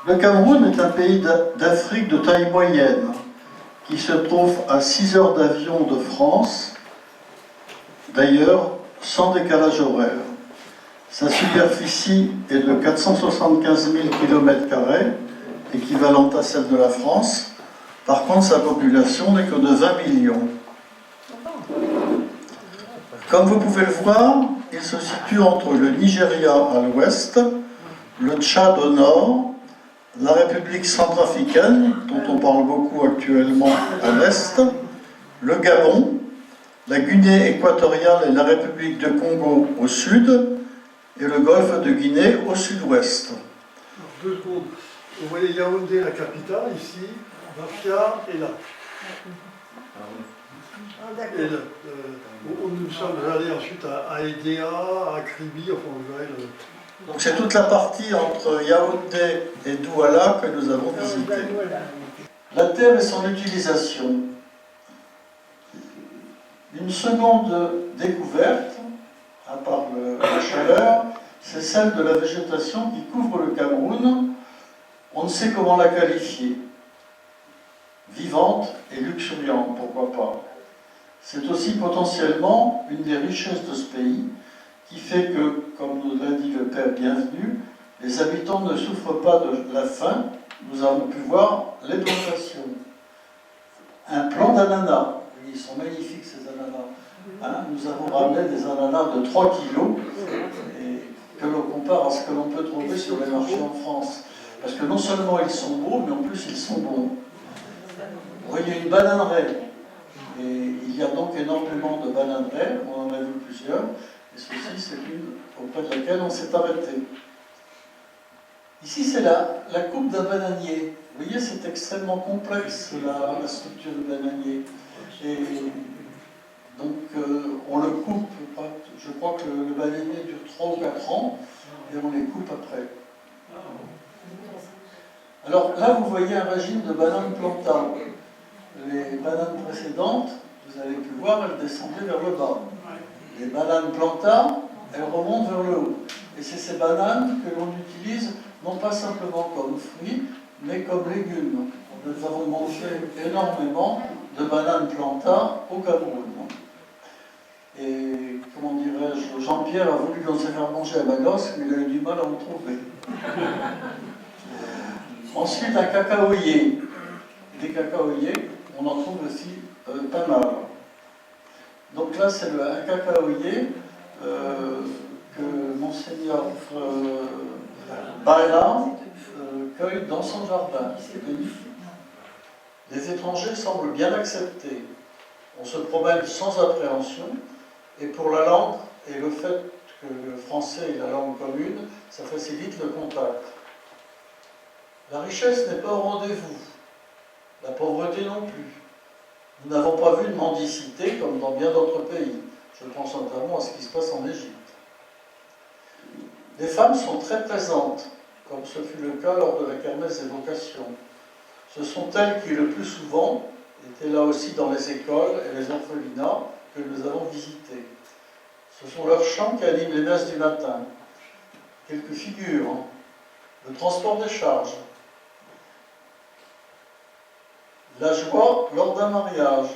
Le Cameroun est un pays d'Afrique de taille moyenne qui se trouve à 6 heures d'avion de France, d'ailleurs sans décalage horaire. Sa superficie est de 475 000 km², équivalente à celle de la France. Par contre, sa population n'est que de 20 millions. Comme vous pouvez le voir, il se situe entre le Nigeria à l'ouest, le Tchad au nord, la République centrafricaine, dont on parle beaucoup actuellement à l'est, le Gabon, la Guinée équatoriale et la République de Congo au sud, et le golfe de Guinée au sud-ouest. 2 secondes. Vous voyez Yaoundé, la capitale, ici, Bafia est là. Et là, nous sommes allés ensuite à Edea, à Kribi, enfin vous verrez le... Donc c'est toute la partie entre Yaoundé et Douala que nous avons visitée. La terre et son utilisation. Une seconde découverte, à part la chaleur, c'est celle de la végétation qui couvre le Cameroun. On ne sait comment la qualifier. Vivante et luxuriante, pourquoi pas. C'est aussi potentiellement une des richesses de ce pays, qui fait que, comme nous l'a dit le Père Bienvenu, les habitants ne souffrent pas de la faim. Nous avons pu voir les plantations. Un plant d'ananas, ils sont magnifiques ces ananas. Hein, nous avons ramené des ananas de 3 kilos, et que l'on compare à ce que l'on peut trouver sur les marchés en France. Parce que non seulement ils sont beaux, mais en plus ils sont bons. Vous voyez une bananeraie. Et il y a donc énormément de bananeraies, on en a vu plusieurs, et ceci c'est une auprès de laquelle on s'est arrêté. Ici c'est la coupe d'un bananier. Vous voyez, c'est extrêmement complexe la structure du bananier. Et donc on le coupe, je crois que le bananier dure 3 ou 4 ans, et on les coupe après. Alors là vous voyez un régime de bananes plantains. Les bananes précédentes, vous avez pu voir, elles descendaient vers le bas. Les bananes plantains, elles remontent vers le haut. Et c'est ces bananes que l'on utilise non pas simplement comme fruits, mais comme légumes. Nous avons mangé énormément de bananes plantains au Cameroun. Et, comment dirais-je, Jean-Pierre a voulu nous faire manger à Bagos, mais il a eu du mal à en trouver. Ensuite, un cacaoyer. Des cacaoyers, on en trouve aussi pas mal. Donc là, c'est un cacaoyer que Monseigneur Baila cueille dans son jardin. C'est magnifique. Les étrangers semblent bien accepter. On se promène sans appréhension, et pour la langue, et le fait que le français est la langue commune, ça facilite le contact. La richesse n'est pas au rendez-vous. La pauvreté non plus. Nous n'avons pas vu de mendicité comme dans bien d'autres pays. Je pense notamment à ce qui se passe en Égypte. Les femmes sont très présentes, comme ce fut le cas lors de la kermesse des vocations. Ce sont elles qui, le plus souvent, étaient là aussi dans les écoles et les orphelinats que nous avons visités. Ce sont leurs chants qui animent les messes du matin. Quelques figures. Le transport des charges. La joie lors d'un mariage.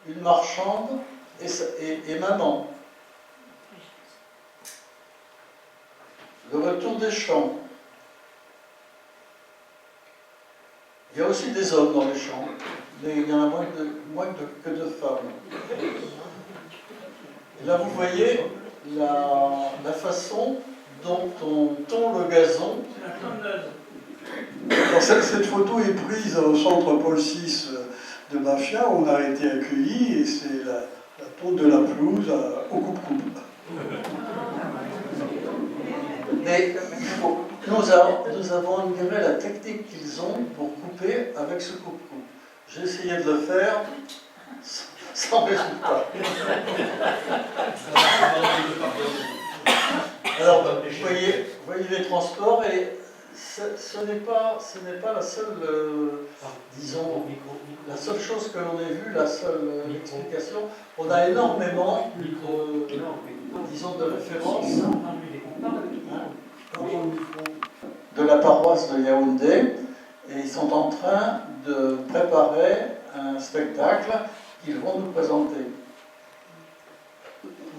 Une marchande et maman. Le retour des champs. Il y a aussi des hommes dans les champs, mais il y en a moins que de femmes. Et là, vous voyez la façon dont on tond le gazon. Alors, cette photo est prise au centre Paul VI de Bafia, où on a été accueillis, et c'est la tonte de la pelouse au coupe-coupe. Mais nous avons admiré la technique qu'ils ont pour couper avec ce coupe-coupe. J'ai essayé de le faire sans résultat. Alors, vous voyez les transports, et ce n'est pas la seule, disons, la seule chose que l'on ait vue, la seule explication. On a énormément, disons, de références. de la paroisse de Yaoundé, et ils sont en train de préparer un spectacle qu'ils vont nous présenter.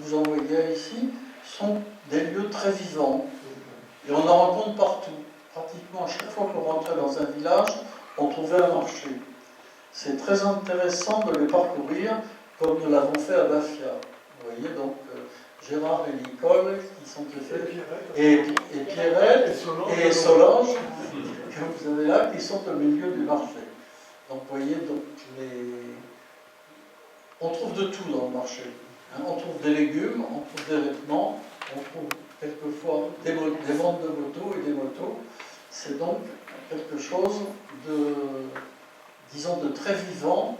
Vous en voyez ici, sont des lieux très vivants, et on en rencontre partout. Pratiquement à chaque fois qu'on rentrait dans un village, on trouvait un marché. C'est très intéressant de les parcourir comme nous l'avons fait à Bafia. Vous voyez donc Gérard et Nicole qui sont et Pierrette et Solange que vous avez là qui sont au milieu du marché. Donc vous voyez donc on trouve de tout dans le marché. On trouve des légumes, on trouve des vêtements, on trouve quelquefois des ventes de motos et des motos. C'est donc quelque chose de, disons, de très vivant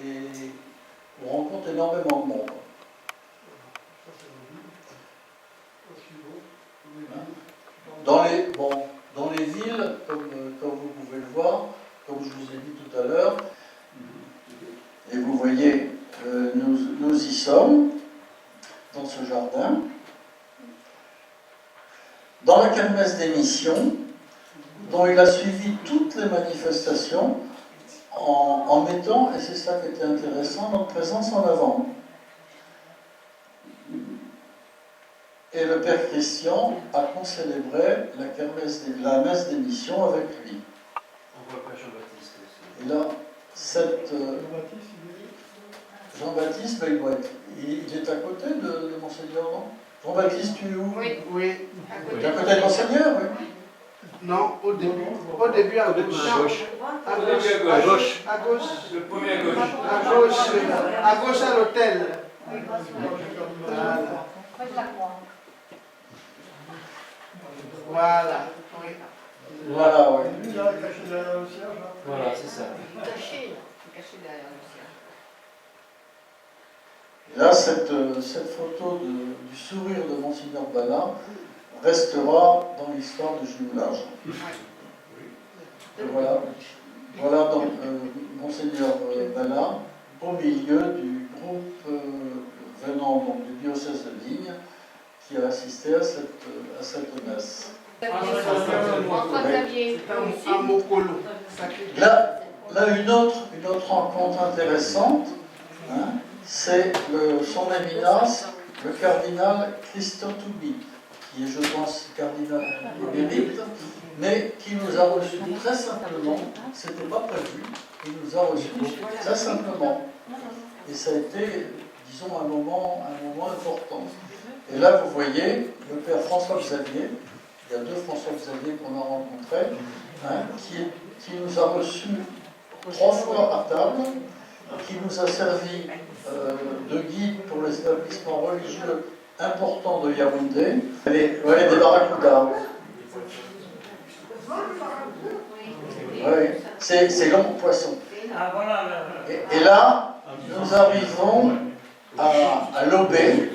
et on rencontre énormément de monde. Dans les villes, comme vous pouvez le voir, comme je vous ai dit tout à l'heure, et vous voyez, nous y sommes, dans ce jardin. Dans la kermesse des missions, dont il a suivi toutes les manifestations, en mettant, et c'est ça qui était intéressant, notre présence en avant. Et le Père Christian a concélébré la messe des missions avec lui. On voit pas Jean-Baptiste aussi. Et là, Jean-Baptiste, ben, il est à côté de Monseigneur, non? Jean-Baptiste, tu es où? Oui. Tu es à côté de Monseigneur, oui. Non, au début à gauche. À gauche. À gauche. Le premier à gauche. À gauche à l'hôtel. Voilà. Voilà, oui. Lui, là, caché derrière le cierge. Voilà, c'est ça. Caché derrière le cierge. Et là, cette photo du sourire de Monseigneur Bala restera dans l'histoire du jumelage. Et voilà donc Monseigneur Bala au milieu du groupe venant donc, du diocèse de Digne qui a assisté à cette messe. À Mokolo. Là, une autre rencontre intéressante, hein, c'est son éminence, le cardinal Christian Toubi, qui est, je pense, cardinal émérite, mais qui nous a reçus très simplement, c'était pas prévu, il nous a reçus très simplement. Et ça a été, disons, un moment important. Et là, vous voyez, le Père François Xavier, il y a deux François Xavier qu'on a rencontrés, hein, qui nous a reçus 3 fois à table, qui nous a servi de guide pour les établissements religieux importants de Yaoundé. Des barracudas. Oui, c'est long poisson. Et là, nous arrivons à Lobé,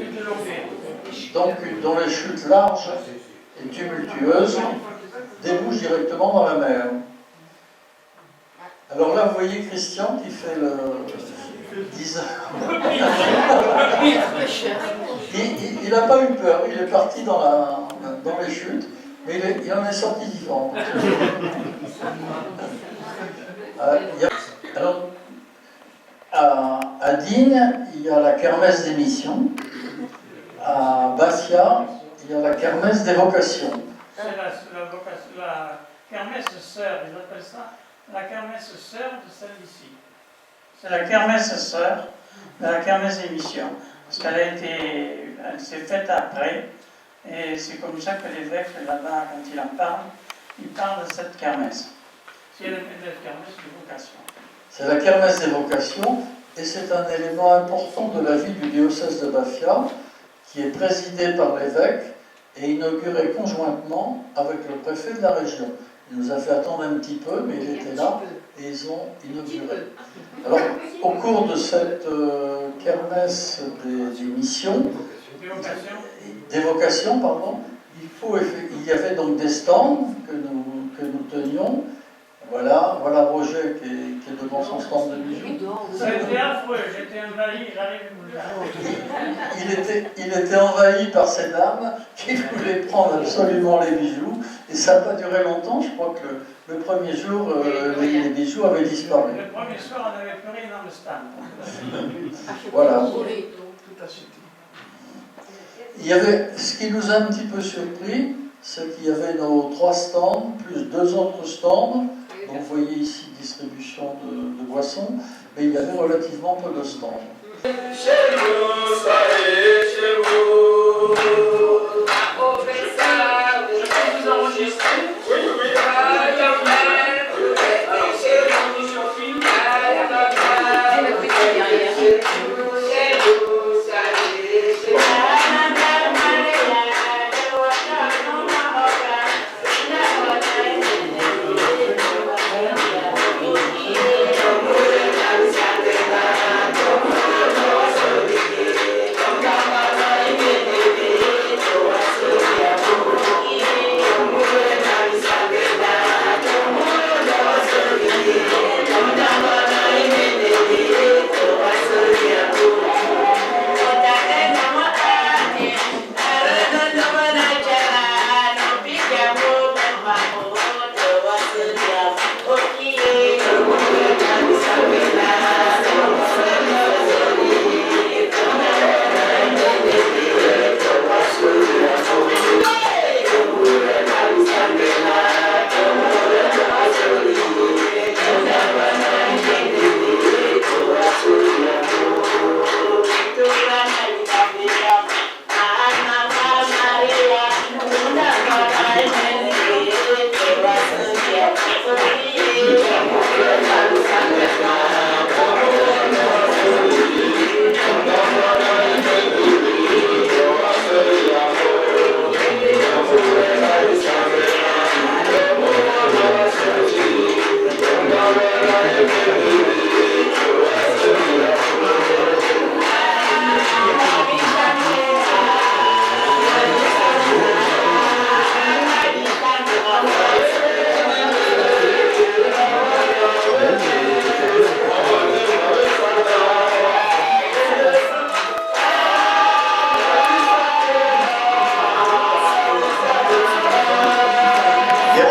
donc dont les chutes larges et tumultueuses débouchent directement dans la mer. Alors là, vous voyez Christian qui fait le 10 heures. Il n'a pas eu peur, il est parti dans les chutes, mais il en est sorti vivant. Alors, à Digne, il y a la kermesse des missions. À Bastia, il y a la kermesse des vocations. C'est la kermesse sœur, ils appellent ça la kermesse sœur de celle-ci. C'est la kermesse sœur de la kermesse des missions. Parce qu'elle s'est faite après, et c'est comme ça que l'évêque là-bas, quand il en parle, il parle de cette kermesse. C'est la kermesse des vocations. C'est la kermesse des vocations, et c'est un élément important de la vie du diocèse de Bafia, qui est présidé par l'évêque et inauguré conjointement avec le préfet de la région. Il nous a fait attendre un petit peu, mais il était là et ils ont inauguré. Alors, au cours de cette kermesse des missions, des vocations, pardon, il y avait donc des stands que nous tenions Voilà Roger qui est devant son stand de bijoux. C'était affreux, j'étais envahi, j'arrive vous le dire. Il était envahi par ces dames qui voulaient prendre absolument les bijoux. Et ça n'a pas duré longtemps. Je crois que le premier jour, les bijoux avaient disparu. Le premier soir, on n'avait plus rien dans le stand. Voilà. Tout a chuté. Il y avait, ce qui nous a un petit peu surpris, c'est qu'il y avait nos 3 stands, plus 2 autres stands. Donc vous voyez ici distribution de boissons, mais il y avait relativement peu de stands. Chez vous, soyez chez vous. Je peux vous enregistrer? Oui, oui.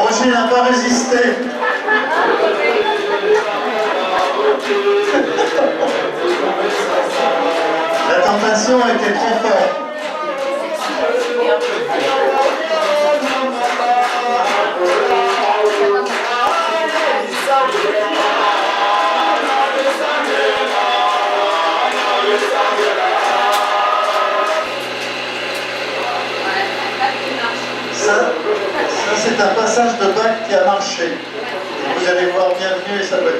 Roger n'a pas résisté. La tentation était trop forte. Ça c'est un passage de bac qui a marché. Vous allez voir Bienvenue et sa voiture.